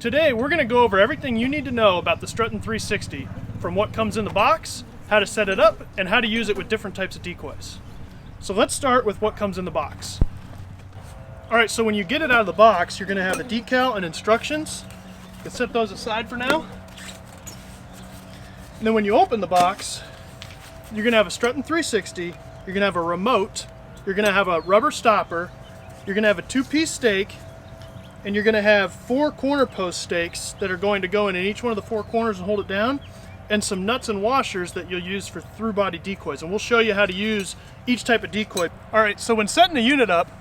Today we're going to go over everything you need to know about the Strutt'n 360, from what comes in the box, how to set it up, and how to use it with different types of decoys. So let's start with what comes in the box. Alright, so when you get it out of the box, you're going to have a decal and instructions. You can set those aside for now. And then when you open the box, you're going to have a Strutt'n 360, you're going to have a remote, you're going to have a rubber stopper, you're going to have a two-piece stake, and you're going to have 4 corner post stakes that are going to go in each one of the 4 corners and hold it down, and some nuts and washers that you'll use for through body decoys. And we'll show you how to use each type of decoy. Alright, so when setting the unit up,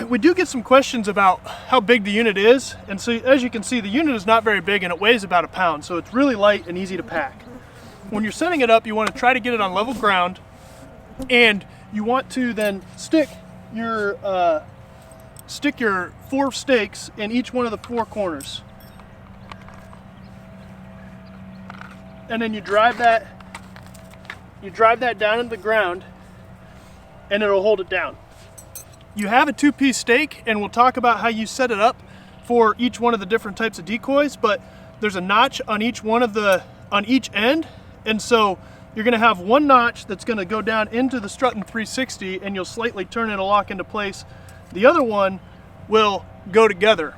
we do get some questions about how big the unit is, and so as you can see, the unit is not very big and it weighs about 1 pound, so it's really light and easy to pack. When you're setting it up, you want to try to get it on level ground, and you want to then stick your 4 stakes in each one of the 4 corners, and then you drive that down into the ground, and it'll hold it down. You have a 2-piece stake, and we'll talk about how you set it up for each one of the different types of decoys, but there's a notch on each end, and so you're going to have one notch that's going to go down into the Strutt'n 360, and you'll slightly turn it and lock into place. The other one will go together,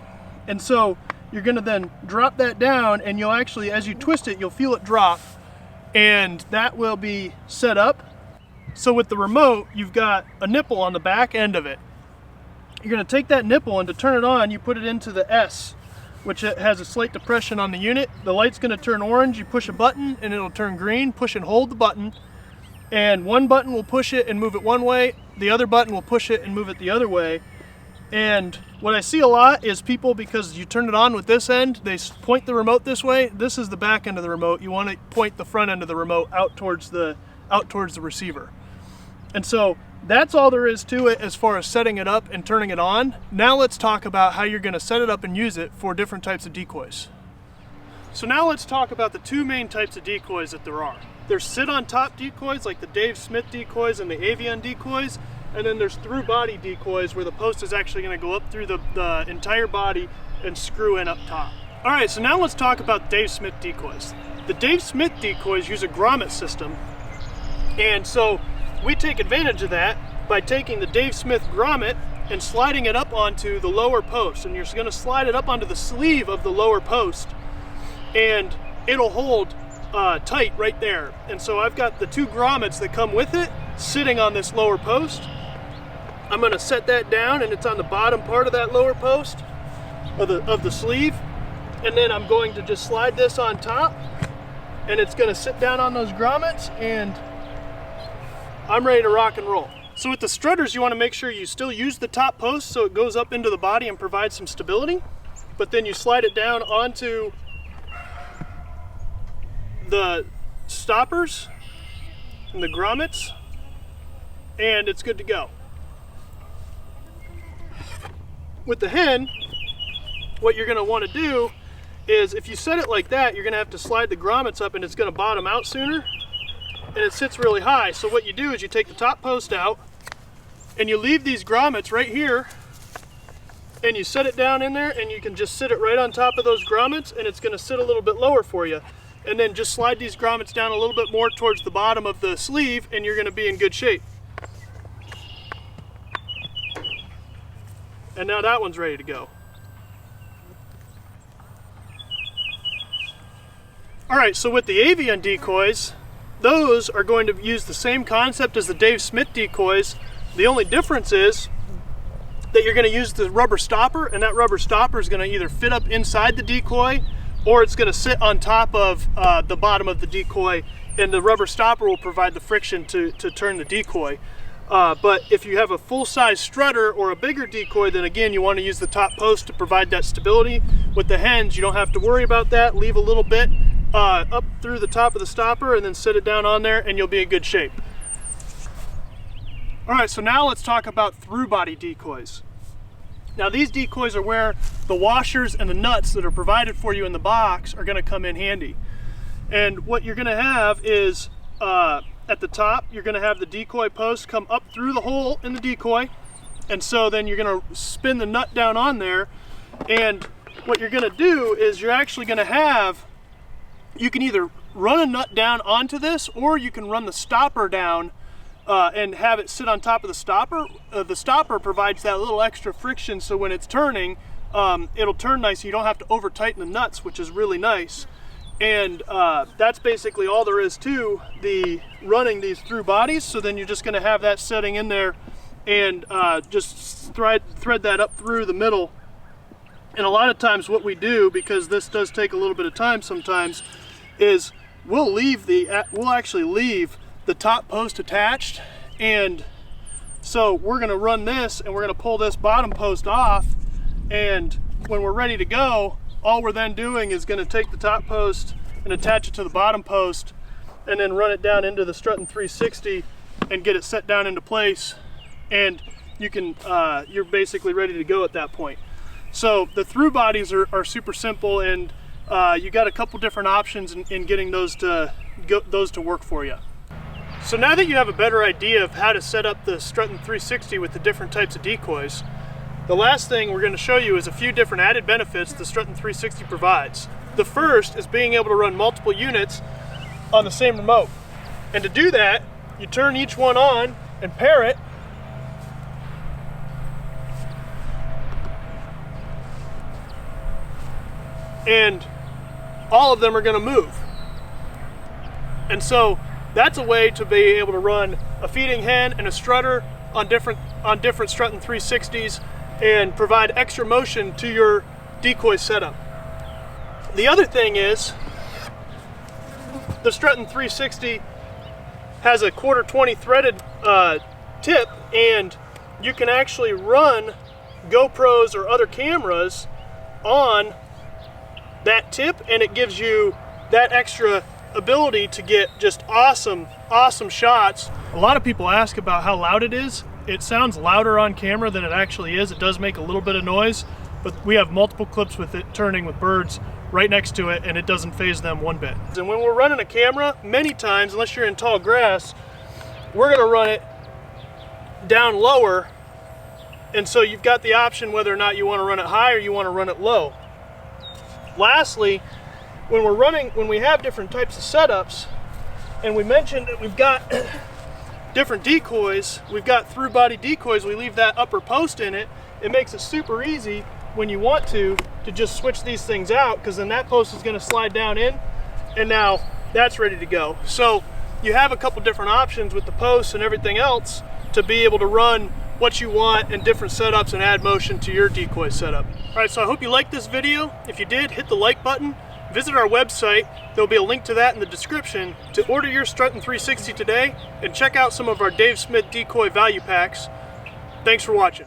and so you're going to then drop that down, and you'll actually, as you twist it, you'll feel it drop, and that will be set up. So with the remote, you've got a nipple on the back end of it. You're going to take that nipple, and to turn it on, you put it into the S, which has a slight depression on the unit. The light's going to turn orange. You push a button and it'll turn green. Push and hold the button, and one button will push it and move it one way, the other button will push it and move it the other way. And what I see a lot is people, because you turn it on with this end, they point the remote this way. This is the back end of the remote. You want to point the front end of the remote out towards the receiver. And so that's all there is to it as far as setting it up and turning it on. Now let's talk about how you're going to set it up and use it for different types of decoys. So now let's talk about the 2 main types of decoys that there are. There's sit on top decoys like the Dave Smith decoys and the Avion Decoys, and then there's through body decoys where the post is actually going to go up through the entire body and screw in up top. Alright, so now let's talk about Dave Smith decoys. The Dave Smith decoys use a grommet system, and so we take advantage of that by taking the Dave Smith grommet and sliding it up onto the lower post. And you're going to slide it up onto the sleeve of the lower post, and it'll hold tight right there. And so I've got the 2 grommets that come with it sitting on this lower post. I'm going to set that down, and it's on the bottom part of that lower post of the sleeve. And then I'm going to just slide this on top, and it's going to sit down on those grommets, and I'm ready to rock and roll. So with the strutters, you want to make sure you still use the top post so it goes up into the body and provides some stability, but then you slide it down onto the stoppers and the grommets, and it's good to go. With the hen, what you're going to want to do is, if you set it like that, you're going to have to slide the grommets up, and it's going to bottom out sooner, and it sits really high. So what you do is you take the top post out, and you leave these grommets right here, and you set it down in there, and you can just sit it right on top of those grommets, and it's going to sit a little bit lower for you. And then just slide these grommets down a little bit more towards the bottom of the sleeve, and you're going to be in good shape. And now that one's ready to go. Alright, so with the Avion decoys, those are going to use the same concept as the Dave Smith decoys. The only difference is that you're going to use the rubber stopper, and that rubber stopper is going to either fit up inside the decoy, or it's going to sit on top of the bottom of the decoy, and the rubber stopper will provide the friction to turn the decoy. But if you have a full-size strutter or a bigger decoy, then again you want to use the top post to provide that stability. With the hens, you don't have to worry about that. Leave a little bit up through the top of the stopper, and then sit it down on there, and you'll be in good shape. Alright, so now let's talk about through body decoys. Now these decoys are where the washers and the nuts that are provided for you in the box are going to come in handy. And what you're going to have is, at the top, you're going to have the decoy post come up through the hole in the decoy, and so then you're going to spin the nut down on there, and what you're gonna do is you're actually gonna have, you can either run a nut down onto this, or you can run the stopper down and have it sit on top of the stopper. The stopper provides that little extra friction, so when it's turning, it'll turn nice. You don't have to over tighten the nuts, which is really nice. And that's basically all there is to the running these through bodies. So then you're just going to have that setting in there, and just thread that up through the middle. And a lot of times what we do, because this does take a little bit of time sometimes, is we'll actually leave the top post attached. And so we're going to run this, and we're going to pull this bottom post off, and when we're ready to go, all we're then doing is going to take the top post and attach it to the bottom post, and then run it down into the Strutt'n 360 and get it set down into place, and you can you're basically ready to go at that point. So the through bodies are super simple, and you got a couple different options in getting those to work for you. So now that you have a better idea of how to set up the Strutt'n 360 with the different types of decoys, the last thing we're going to show you is a few different added benefits the Strutt'n 360 provides. The first is being able to run multiple units on the same remote. And to do that, you turn each one on and pair it. And all of them are going to move. And so that's a way to be able to run a feeding hen and a strutter on different Strutt'n 360s and provide extra motion to your decoy setup. The other thing is, the Strutt'n 360 has a 1/4 threaded tip, and you can actually run GoPros or other cameras on that tip, and it gives you that extra ability to get just awesome shots. A lot of people ask about how loud it is. It sounds louder on camera than it actually is. It does make a little bit of noise, but we have multiple clips with it turning with birds right next to it, and it doesn't faze them one bit. And when we're running a camera, many times, unless you're in tall grass, we're gonna run it down lower, and so you've got the option whether or not you wanna run it high or you wanna run it low. Lastly, when we have different types of setups, and we mentioned that we've got different decoys, we've got through body decoys, we leave that upper post in it. It makes it super easy when you want to just switch these things out, because then that post is going to slide down in, and now that's ready to go. So you have a couple different options with the posts and everything else to be able to run what you want in different setups and add motion to your decoy setup. All right, so I hope you liked this video. If you did, hit the like button. Visit our website. There'll be a link to that in the description to order your Strutt'n 360 today, and check out some of our Dave Smith decoy value packs. Thanks for watching.